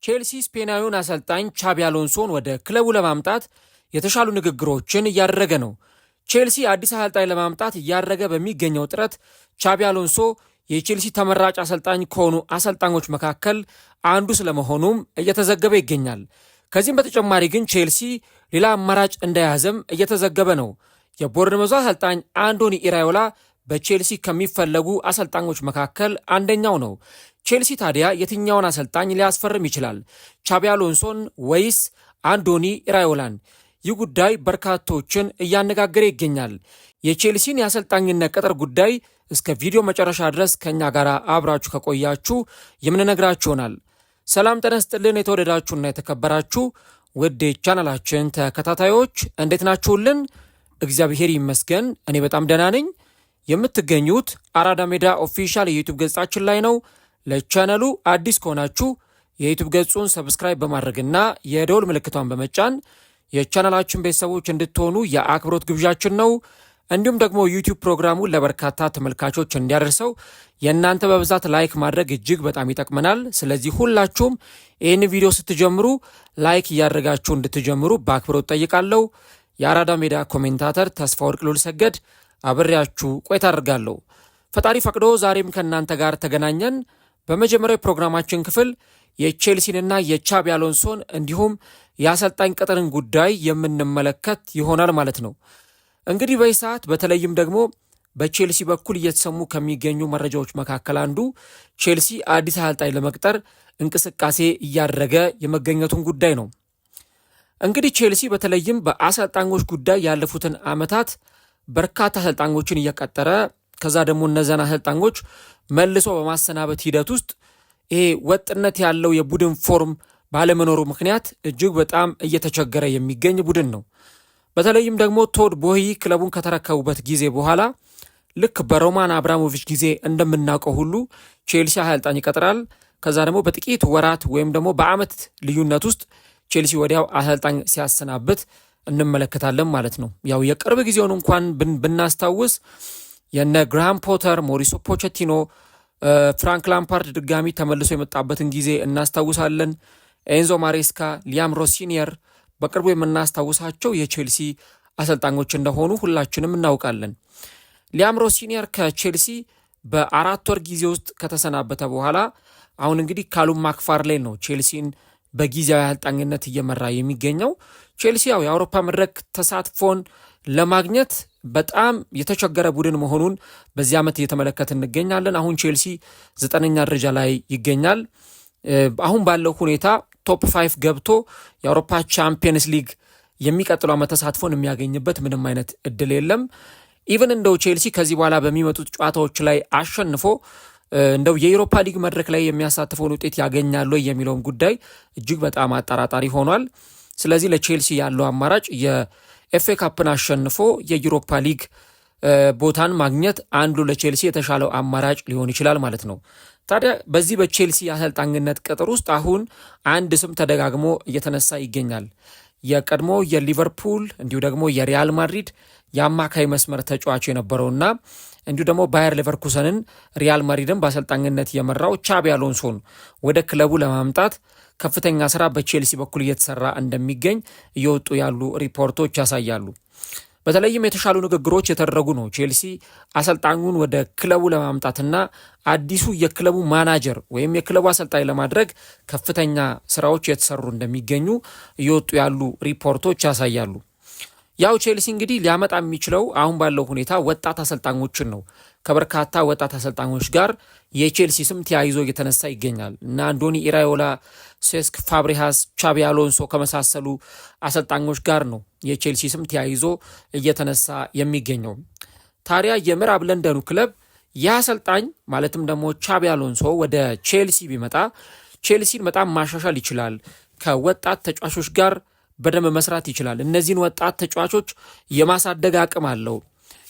ቼልሲ ስፔናዊውን አሰልጣኝ ቻቢ አሎንሶን ወደ ክለቡ ለማምጣት የተሻሉ ንግግሮችን እያደረገ ነው። ቼልሲ አዲስ አሰልጣኝ ለማምጣት እያደረገ በሚገኘው ጥረት ቻቢ አሎንሶ የቼልሲ ተመራጭ አሰልጣኝ ከሆኑ አሰልጣኞች መካከል አንዱ ስለመሆኑም እየተዘገበ ይገኛል። ከዚህም በተጨማሪ ግን ቼልሲ ሌላ አማራጭ እንደያዘም እየተዘገበ ነው። የቦርንመዙ አሰልጣኝ አንዶኒ ኢራዮላ በቼልሲ ከሚፈለጉ አሰልጣኞች መካከል አንደኛው ነው። ቼልሲ ታዲያ የትኛውን አሰልጣኝ ሊያስፈርም ይችላል? ቻቢ አሎንሶን ወይስ አንዶኒ ኢራዮላን? ይህ ጉዳይ በርካቶችን እያነጋገረ ይገኛል። የቼልሲን የአሰልጣኝነት ቅጥር ጉዳይ እስከ ቪዲዮ መጨረሻ ድረስ ከእኛ ጋር አብራችሁ ከቆያችሁ የምንነግራችሁ ይሆናል። ሰላም ጤና ይስጥልን። የተወደዳችሁና የተከበራችሁ ውድ ቻናላችን ተከታታዮች እንዴት ናችሁልን? እግዚአብሔር ይመስገን እኔ በጣም ደህና ነኝ። የምትገኙት አራዳ ሜዳ ኦፊሻል የዩቲዩብ ገጻችን ላይ ነው። ለቻናሉ አዲስ ከሆናችሁ የዩቲዩብ ገጹን ሰብስክራይብ በማድረግና የደውል ምልክቷን በመጫን የቻናላችን ቤተሰቦች እንድትሆኑ የአክብሮት ግብዣችን ነው። እንዲሁም ደግሞ ዩቲዩብ ፕሮግራሙን ለበርካታ ተመልካቾች እንዲያደርሰው የእናንተ በብዛት ላይክ ማድረግ እጅግ በጣም ይጠቅመናል። ስለዚህ ሁላችሁም ይህን ቪዲዮ ስትጀምሩ ላይክ እያደረጋችሁ እንድትጀምሩ በአክብሮት ጠይቃለሁ። የአራዳ ሜዳ ኮሜንታተር ተስፋ ወርቅ ሉል ሰገድ አብሬያችሁ ቆይታ አድርጋለሁ። ፈጣሪ ፈቅዶ ዛሬም ከእናንተ ጋር ተገናኘን። በመጀመሪያው ፕሮግራማችን ክፍል የቼልሲንና የቻቢ አሎንሶን እንዲሁም የአሰልጣኝ ቅጥርን ጉዳይ የምንመለከት ይሆናል ማለት ነው። እንግዲህ በዚህ ሰዓት በተለይም ደግሞ በቼልሲ በኩል እየተሰሙ ከሚገኙ መረጃዎች መካከል አንዱ ቼልሲ አዲስ አሰልጣኝ ለመቅጠር እንቅስቃሴ እያደረገ የመገኘቱን ጉዳይ ነው። እንግዲህ ቼልሲ በተለይም በአሰልጣኞች ጉዳይ ያለፉትን ዓመታት በርካታ አሰልጣኞችን እየቀጠረ ከዛ ደግሞ እነዛን አሰልጣኞች መልሶ በማሰናበት ሂደት ውስጥ ይሄ ወጥነት ያለው የቡድን ፎርም ባለመኖሩ ምክንያት እጅግ በጣም እየተቸገረ የሚገኝ ቡድን ነው። በተለይም ደግሞ ቶድ ቦሂ ክለቡን ከተረከቡበት ጊዜ በኋላ ልክ በሮማን አብራሞቪች ጊዜ እንደምናውቀው ሁሉ ቼልሲ አሰልጣኝ ይቀጥራል። ከዛ ደግሞ በጥቂት ወራት ወይም ደግሞ በዓመት ልዩነት ውስጥ ቼልሲ ወዲያው አሰልጣኝ ሲያሰናብት እንመለከታለን ማለት ነው። ያው የቅርብ ጊዜውን እንኳን ብናስታውስ የነ ግራሃም ፖተር፣ ሞሪሶ ፖቼቲኖ፣ ፍራንክ ላምፓርድ ድጋሚ ተመልሶ የመጣበትን ጊዜ እናስታውሳለን። ኤንዞ ማሬስካ፣ ሊያም ሮሲኒየር በቅርቡ የምናስታውሳቸው የቼልሲ አሰልጣኞች እንደሆኑ ሁላችንም እናውቃለን። ሊያም ሮሲኒየር ከቼልሲ በ4 ወር ጊዜ ውስጥ ከተሰናበተ በኋላ አሁን እንግዲህ ካሉም ማክፋርሌን ነው ቼልሲን በጊዜያዊ አሰልጣኝነት እየመራ የሚገኘው። ቼልሲ ያው የአውሮፓ መድረክ ተሳትፎን ለማግኘት በጣም የተቸገረ ቡድን መሆኑን በዚህ ዓመት እየተመለከት እንገኛለን። አሁን ቼልሲ 9ኛ ደረጃ ላይ ይገኛል። አሁን ባለው ሁኔታ ቶፕ 5 ገብቶ የአውሮፓ ቻምፒየንስ ሊግ የሚቀጥለው ዓመት ተሳትፎን የሚያገኝበት ምንም አይነት እድል የለም። ኢቨን እንደው ቼልሲ ከዚህ በኋላ በሚመጡት ጨዋታዎች ላይ አሸንፎ እንደው የዩሮፓ ሊግ መድረክ ላይ የሚያሳትፈውን ውጤት ያገኛሉ የሚለውን ጉዳይ እጅግ በጣም አጠራጣሪ ሆኗል። ስለዚህ ለቼልሲ ያለው አማራጭ የኤፍኤ ካፕን አሸንፎ የዩሮፓ ሊግ ቦታን ማግኘት አንዱ ለቼልሲ የተሻለው አማራጭ ሊሆን ይችላል ማለት ነው። ታዲያ በዚህ በቼልሲ የአሰልጣኝነት ቅጥር ውስጥ አሁን አንድ ስም ተደጋግሞ እየተነሳ ይገኛል። የቀድሞ የሊቨርፑል እንዲሁ ደግሞ የሪያል ማድሪድ የአማካይ መስመር ተጫዋች የነበረውና እንዲሁ ደግሞ ባየር ሌቨርኩሰንን ሪያል ማድሪድን በአሰልጣኝነት የመራው ቻቢ አሎንሶን ወደ ክለቡ ለማምጣት ከፍተኛ ስራ በቼልሲ በኩል እየተሰራ እንደሚገኝ እየወጡ ያሉ ሪፖርቶች ያሳያሉ። በተለይም የተሻሉ ንግግሮች የተደረጉ ነው። ቼልሲ አሰልጣኙን ወደ ክለቡ ለማምጣትና አዲሱ የክለቡ ማናጀር ወይም የክለቡ አሰልጣኝ ለማድረግ ከፍተኛ ስራዎች የተሰሩ እንደሚገኙ እየወጡ ያሉ ሪፖርቶች ያሳያሉ። ያው ቼልሲ እንግዲህ ሊያመጣ የሚችለው አሁን ባለው ሁኔታ ወጣት አሰልጣኞችን ነው። ከበርካታ ወጣት አሰልጣኞች ጋር የቼልሲ ስም ተያይዞ እየተነሳ ይገኛል እና አንዶኒ ኢራዮላ፣ ሴስክ ፋብሪሃስ፣ ቻቢ አሎንሶ ከመሳሰሉ አሰልጣኞች ጋር ነው የቼልሲ ስም ተያይዞ እየተነሳ የሚገኘው። ታዲያ የምዕራብ ለንደኑ ክለብ ይህ አሰልጣኝ ማለትም ደግሞ ቻቢ አሎንሶ ወደ ቼልሲ ቢመጣ ቼልሲን በጣም ማሻሻል ይችላል። ከወጣት ተጫዋቾች ጋር በደንብ መስራት ይችላል። እነዚህን ወጣት ተጫዋቾች የማሳደግ አቅም አለው።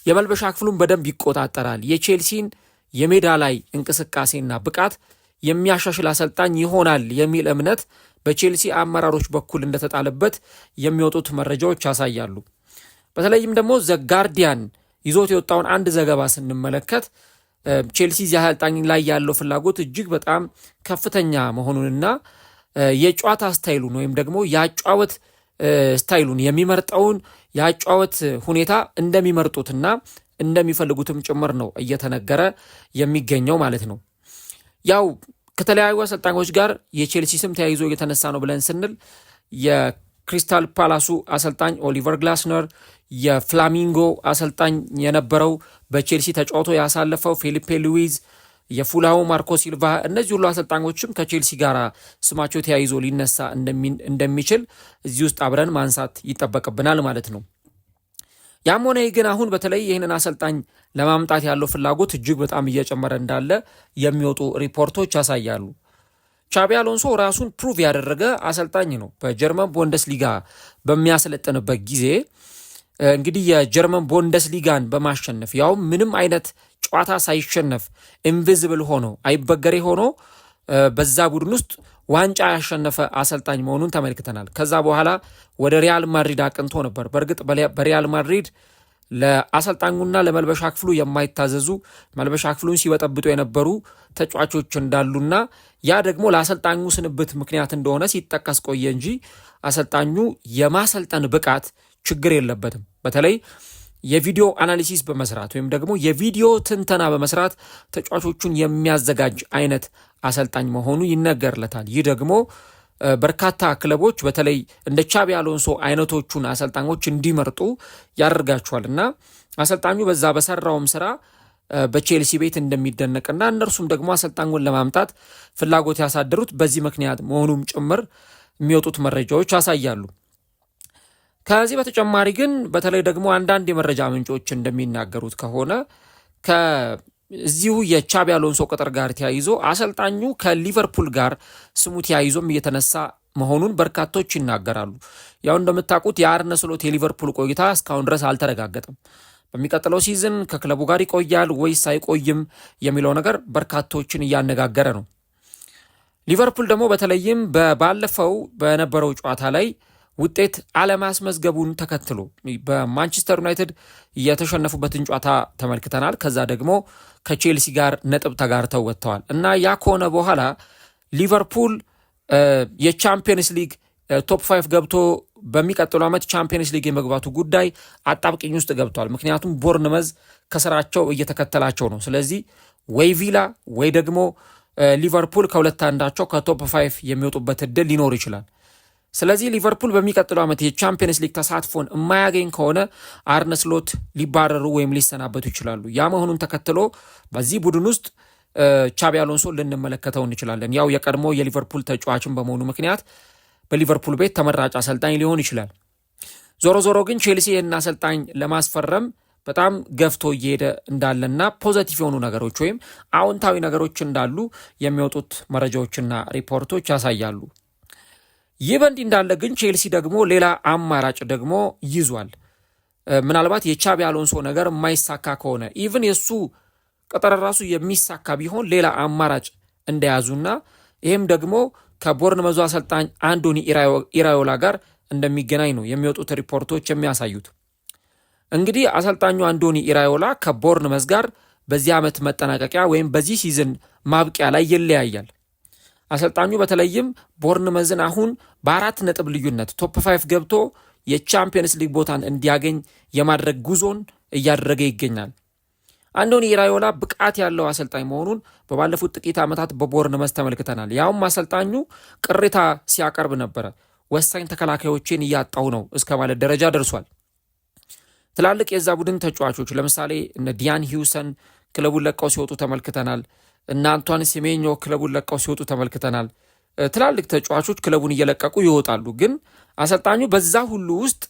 የመልበሻ ክፍሉን በደንብ ይቆጣጠራል። የቼልሲን የሜዳ ላይ እንቅስቃሴና ብቃት የሚያሻሽል አሰልጣኝ ይሆናል የሚል እምነት በቼልሲ አመራሮች በኩል እንደተጣለበት የሚወጡት መረጃዎች ያሳያሉ። በተለይም ደግሞ ዘ ጋርዲያን ይዞት የወጣውን አንድ ዘገባ ስንመለከት ቼልሲ እዚህ አሰልጣኝ ላይ ያለው ፍላጎት እጅግ በጣም ከፍተኛ መሆኑንና የጨዋታ ስታይሉን ወይም ደግሞ የአጫወት ስታይሉን የሚመርጠውን የአጫወት ሁኔታ እንደሚመርጡትና እንደሚፈልጉትም ጭምር ነው እየተነገረ የሚገኘው ማለት ነው። ያው ከተለያዩ አሰልጣኞች ጋር የቼልሲ ስም ተያይዞ እየተነሳ ነው ብለን ስንል የክሪስታል ፓላሱ አሰልጣኝ ኦሊቨር ግላስነር፣ የፍላሚንጎ አሰልጣኝ የነበረው በቼልሲ ተጫውቶ ያሳለፈው ፊሊፔ ሉዊዝ፣ የፉላው ማርኮ ሲልቫ፣ እነዚህ ሁሉ አሰልጣኞችም ከቼልሲ ጋር ስማቸው ተያይዞ ሊነሳ እንደሚችል እዚህ ውስጥ አብረን ማንሳት ይጠበቅብናል ማለት ነው። ያም ሆነ ግን አሁን በተለይ ይህንን አሰልጣኝ ለማምጣት ያለው ፍላጎት እጅግ በጣም እየጨመረ እንዳለ የሚወጡ ሪፖርቶች ያሳያሉ። ቻቢ አሎንሶ ራሱን ፕሩቭ ያደረገ አሰልጣኝ ነው። በጀርመን ቡንደስሊጋ በሚያሰለጥንበት ጊዜ እንግዲህ የጀርመን ቡንደስሊጋን በማሸነፍ ያው ምንም አይነት ጨዋታ ሳይሸነፍ ኢንቪዚብል ሆኖ አይበገሬ ሆኖ በዛ ቡድን ውስጥ ዋንጫ ያሸነፈ አሰልጣኝ መሆኑን ተመልክተናል። ከዛ በኋላ ወደ ሪያል ማድሪድ አቅንቶ ነበር። በእርግጥ በሪያል ማድሪድ ለአሰልጣኙና ለመልበሻ ክፍሉ የማይታዘዙ መልበሻ ክፍሉን ሲበጠብጡ የነበሩ ተጫዋቾች እንዳሉና ያ ደግሞ ለአሰልጣኙ ስንብት ምክንያት እንደሆነ ሲጠቀስ ቆየ እንጂ አሰልጣኙ የማሰልጠን ብቃት ችግር የለበትም። በተለይ የቪዲዮ አናሊሲስ በመስራት ወይም ደግሞ የቪዲዮ ትንተና በመስራት ተጫዋቾቹን የሚያዘጋጅ አይነት አሰልጣኝ መሆኑ ይነገርለታል። ይህ ደግሞ በርካታ ክለቦች በተለይ እንደ ቻቢ አሎንሶ አይነቶቹን አሰልጣኞች እንዲመርጡ ያደርጋቸዋል እና አሰልጣኙ በዛ በሰራውም ስራ በቼልሲ ቤት እንደሚደነቅና እነርሱም ደግሞ አሰልጣኙን ለማምጣት ፍላጎት ያሳደሩት በዚህ ምክንያት መሆኑም ጭምር የሚወጡት መረጃዎች ያሳያሉ። ከዚህ በተጨማሪ ግን በተለይ ደግሞ አንዳንድ የመረጃ ምንጮች እንደሚናገሩት ከሆነ ከዚሁ የቻቢ አሎንሶ ቅጥር ጋር ተያይዞ አሰልጣኙ ከሊቨርፑል ጋር ስሙ ተያይዞም እየተነሳ መሆኑን በርካቶች ይናገራሉ። ያው እንደምታውቁት የአርነ ስሎት የሊቨርፑል ቆይታ እስካሁን ድረስ አልተረጋገጠም። በሚቀጥለው ሲዝን ከክለቡ ጋር ይቆያል ወይስ አይቆይም የሚለው ነገር በርካቶችን እያነጋገረ ነው። ሊቨርፑል ደግሞ በተለይም ባለፈው በነበረው ጨዋታ ላይ ውጤት አለማስመዝገቡን ተከትሎ በማንቸስተር ዩናይትድ የተሸነፉበትን ጨዋታ ተመልክተናል። ከዛ ደግሞ ከቼልሲ ጋር ነጥብ ተጋርተው ወጥተዋል እና ያ ከሆነ በኋላ ሊቨርፑል የቻምፒየንስ ሊግ ቶፕ 5 ገብቶ በሚቀጥሉ ዓመት ቻምፒየንስ ሊግ የመግባቱ ጉዳይ አጣብቂኝ ውስጥ ገብቷል። ምክንያቱም ቦርንመዝ ከስራቸው እየተከተላቸው ነው። ስለዚህ ወይ ቪላ ወይ ደግሞ ሊቨርፑል ከሁለት አንዳቸው ከቶፕ 5 የሚወጡበት እድል ሊኖር ይችላል። ስለዚህ ሊቨርፑል በሚቀጥለው ዓመት የቻምፒየንስ ሊግ ተሳትፎን የማያገኝ ከሆነ አርነ ስሎት ሊባረሩ ወይም ሊሰናበቱ ይችላሉ። ያ መሆኑን ተከትሎ በዚህ ቡድን ውስጥ ቻቢ አሎንሶ ልንመለከተው እንችላለን። ያው የቀድሞ የሊቨርፑል ተጫዋችን በመሆኑ ምክንያት በሊቨርፑል ቤት ተመራጭ አሰልጣኝ ሊሆን ይችላል። ዞሮ ዞሮ ግን ቼልሲ ይህን አሰልጣኝ ለማስፈረም በጣም ገፍቶ እየሄደ እንዳለና ፖዘቲቭ የሆኑ ነገሮች ወይም አዎንታዊ ነገሮች እንዳሉ የሚወጡት መረጃዎችና ሪፖርቶች ያሳያሉ። ይህ በእንዲህ እንዳለ ግን ቼልሲ ደግሞ ሌላ አማራጭ ደግሞ ይዟል። ምናልባት የቻቢ አሎንሶ ነገር የማይሳካ ከሆነ ኢቭን የእሱ ቅጥር ራሱ የሚሳካ ቢሆን ሌላ አማራጭ እንደያዙና ይህም ደግሞ ከቦርንመዙ አሰልጣኝ አንዶኒ ኢራዮላ ጋር እንደሚገናኝ ነው የሚወጡት ሪፖርቶች የሚያሳዩት። እንግዲህ አሰልጣኙ አንዶኒ ኢራዮላ ከቦርንመዝ ጋር በዚህ ዓመት መጠናቀቂያ ወይም በዚህ ሲዝን ማብቂያ ላይ ይለያያል። አሰልጣኙ በተለይም ቦርንመዝን አሁን በ4 ነጥብ ልዩነት ቶፕ 5 ገብቶ የቻምፒየንስ ሊግ ቦታን እንዲያገኝ የማድረግ ጉዞን እያደረገ ይገኛል። አንዶኒ ኢራዮላ ብቃት ያለው አሰልጣኝ መሆኑን በባለፉት ጥቂት ዓመታት በቦርንመዝ ተመልክተናል። ያውም አሰልጣኙ ቅሬታ ሲያቀርብ ነበረ። ወሳኝ ተከላካዮችን እያጣው ነው እስከ ማለት ደረጃ ደርሷል። ትላልቅ የዛ ቡድን ተጫዋቾች ለምሳሌ እነ ዲያን ሂውሰን ክለቡን ለቀው ሲወጡ ተመልክተናል። እና አንቷን ሴሜኞ ክለቡን ለቀው ሲወጡ ተመልክተናል። ትላልቅ ተጫዋቾች ክለቡን እየለቀቁ ይወጣሉ። ግን አሰልጣኙ በዛ ሁሉ ውስጥ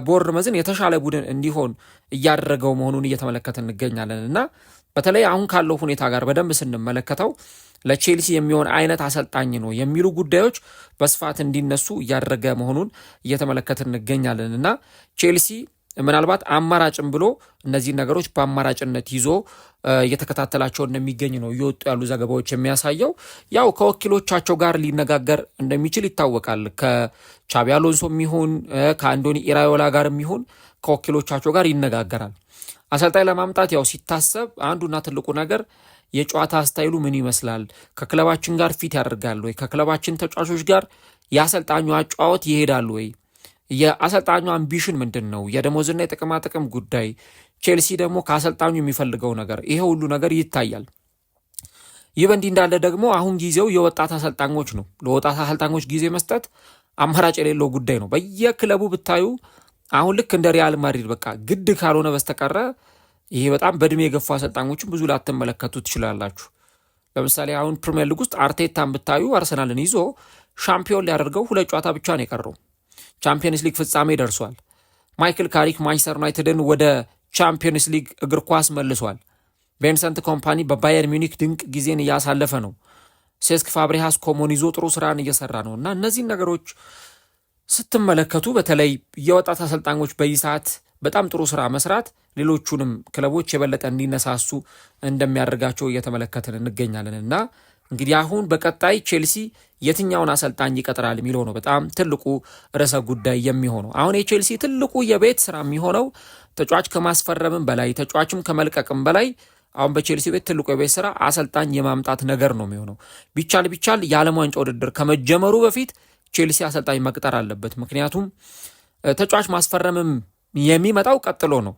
ቦርንመዝን የተሻለ ቡድን እንዲሆን እያደረገው መሆኑን እየተመለከተ እንገኛለን እና በተለይ አሁን ካለው ሁኔታ ጋር በደንብ ስንመለከተው ለቼልሲ የሚሆን አይነት አሰልጣኝ ነው የሚሉ ጉዳዮች በስፋት እንዲነሱ እያደረገ መሆኑን እየተመለከተ እንገኛለን እና ቼልሲ ምናልባት አማራጭም ብሎ እነዚህ ነገሮች በአማራጭነት ይዞ እየተከታተላቸው እንደሚገኝ ነው እየወጡ ያሉ ዘገባዎች የሚያሳየው። ያው ከወኪሎቻቸው ጋር ሊነጋገር እንደሚችል ይታወቃል። ከቻቢ አሎንሶ የሚሆን ከአንዶኒ ኢራዮላ ጋር የሚሆን ከወኪሎቻቸው ጋር ይነጋገራል። አሰልጣኝ ለማምጣት ያው ሲታሰብ አንዱና ትልቁ ነገር የጨዋታ ስታይሉ ምን ይመስላል? ከክለባችን ጋር ፊት ያደርጋል ወይ? ከክለባችን ተጫዋቾች ጋር የአሰልጣኙ አጨዋወት ይሄዳል ወይ? የአሰልጣኙ አምቢሽን ምንድን ነው? የደሞዝና የጥቅማ ጥቅም ጉዳይ፣ ቼልሲ ደግሞ ከአሰልጣኙ የሚፈልገው ነገር፣ ይሄ ሁሉ ነገር ይታያል። ይህ በእንዲህ እንዳለ ደግሞ አሁን ጊዜው የወጣት አሰልጣኞች ነው። ለወጣት አሰልጣኞች ጊዜ መስጠት አማራጭ የሌለው ጉዳይ ነው። በየክለቡ ብታዩ አሁን ልክ እንደ ሪያል ማድሪድ በቃ ግድ ካልሆነ በስተቀረ ይሄ በጣም በእድሜ የገፉ አሰልጣኞችን ብዙ ላትመለከቱ ትችላላችሁ። ለምሳሌ አሁን ፕሪሚየር ሊግ ውስጥ አርቴታን ብታዩ አርሰናልን ይዞ ሻምፒዮን ሊያደርገው 2 ጨዋታ ብቻ ነው የቀረው። ቻምፒየንስ ሊግ ፍጻሜ ደርሷል። ማይክል ካሪክ ማንቸስተር ዩናይትድን ወደ ቻምፒየንስ ሊግ እግር ኳስ መልሷል። ቪንሰንት ኮምፓኒ በባየር ሚኒክ ድንቅ ጊዜን እያሳለፈ ነው። ሴስክ ፋብሪሃስ ኮሞን ይዞ ጥሩ ስራን እየሰራ ነው እና እነዚህን ነገሮች ስትመለከቱ በተለይ የወጣት አሰልጣኞች በዚህ ሰዓት በጣም ጥሩ ስራ መስራት ሌሎቹንም ክለቦች የበለጠ እንዲነሳሱ እንደሚያደርጋቸው እየተመለከትን እንገኛለን እና እንግዲህ አሁን በቀጣይ ቼልሲ የትኛውን አሰልጣኝ ይቀጥራል የሚለው ነው በጣም ትልቁ ርዕሰ ጉዳይ የሚሆነው። አሁን የቼልሲ ትልቁ የቤት ስራ የሚሆነው ተጫዋች ከማስፈረምም በላይ ተጫዋችም ከመልቀቅም በላይ አሁን በቼልሲ ቤት ትልቁ የቤት ስራ አሰልጣኝ የማምጣት ነገር ነው የሚሆነው። ቢቻል የዓለም ዋንጫ ውድድር ከመጀመሩ በፊት ቼልሲ አሰልጣኝ መቅጠር አለበት። ምክንያቱም ተጫዋች ማስፈረምም የሚመጣው ቀጥሎ ነው።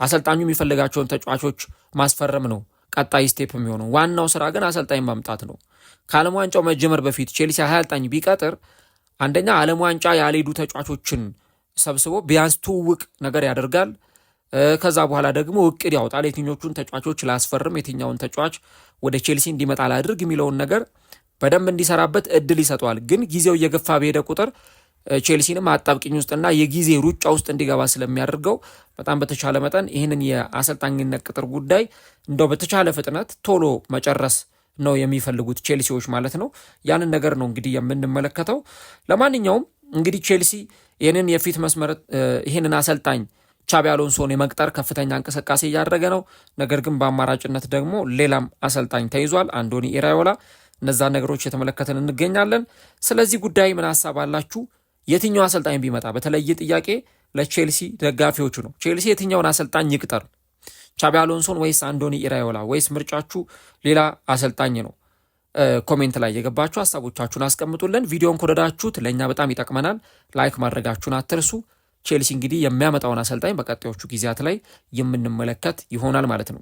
አሰልጣኙ የሚፈልጋቸውን ተጫዋቾች ማስፈረም ነው ቀጣይ ስቴፕ የሚሆነው። ዋናው ስራ ግን አሰልጣኝ ማምጣት ነው። ከዓለም ዋንጫው መጀመር በፊት ቼልሲ አሰልጣኝ ቢቀጥር አንደኛ ዓለም ዋንጫ ያልሄዱ ተጫዋቾችን ሰብስቦ ቢያንስ ትውውቅ ነገር ያደርጋል። ከዛ በኋላ ደግሞ እቅድ ያወጣል። የትኞቹን ተጫዋቾች ላስፈርም፣ የትኛውን ተጫዋች ወደ ቼልሲ እንዲመጣ ላድርግ የሚለውን ነገር በደንብ እንዲሰራበት እድል ይሰጠዋል። ግን ጊዜው እየገፋ በሄደ ቁጥር ቼልሲንም አጣብቂኝ ውስጥና የጊዜ ሩጫ ውስጥ እንዲገባ ስለሚያደርገው በጣም በተቻለ መጠን ይህንን የአሰልጣኝነት ቅጥር ጉዳይ እንደው በተቻለ ፍጥነት ቶሎ መጨረስ ነው የሚፈልጉት ቼልሲዎች ማለት ነው። ያንን ነገር ነው እንግዲህ የምንመለከተው። ለማንኛውም እንግዲህ ቼልሲ ይህንን የፊት መስመር ይህንን አሰልጣኝ ቻቢ አሎንሶን የመቅጠር ከፍተኛ እንቅስቃሴ እያደረገ ነው። ነገር ግን በአማራጭነት ደግሞ ሌላም አሰልጣኝ ተይዟል፣ አንዶኒ ኢራዮላ። እነዛን ነገሮች የተመለከትን እንገኛለን። ስለዚህ ጉዳይ ምን ሀሳብ አላችሁ? የትኛው አሰልጣኝ ቢመጣ በተለየ ጥያቄ ለቼልሲ ደጋፊዎቹ ነው። ቼልሲ የትኛውን አሰልጣኝ ይቅጠር? ቻቢ አሎንሶን ወይስ አንዶኒ ኢራዮላ ወይስ ምርጫችሁ ሌላ አሰልጣኝ ነው? ኮሜንት ላይ የገባችሁ ሀሳቦቻችሁን አስቀምጡልን። ቪዲዮን ከወደዳችሁት ለእኛ በጣም ይጠቅመናል። ላይክ ማድረጋችሁን አትርሱ። ቼልሲ እንግዲህ የሚያመጣውን አሰልጣኝ በቀጣዮቹ ጊዜያት ላይ የምንመለከት ይሆናል ማለት ነው።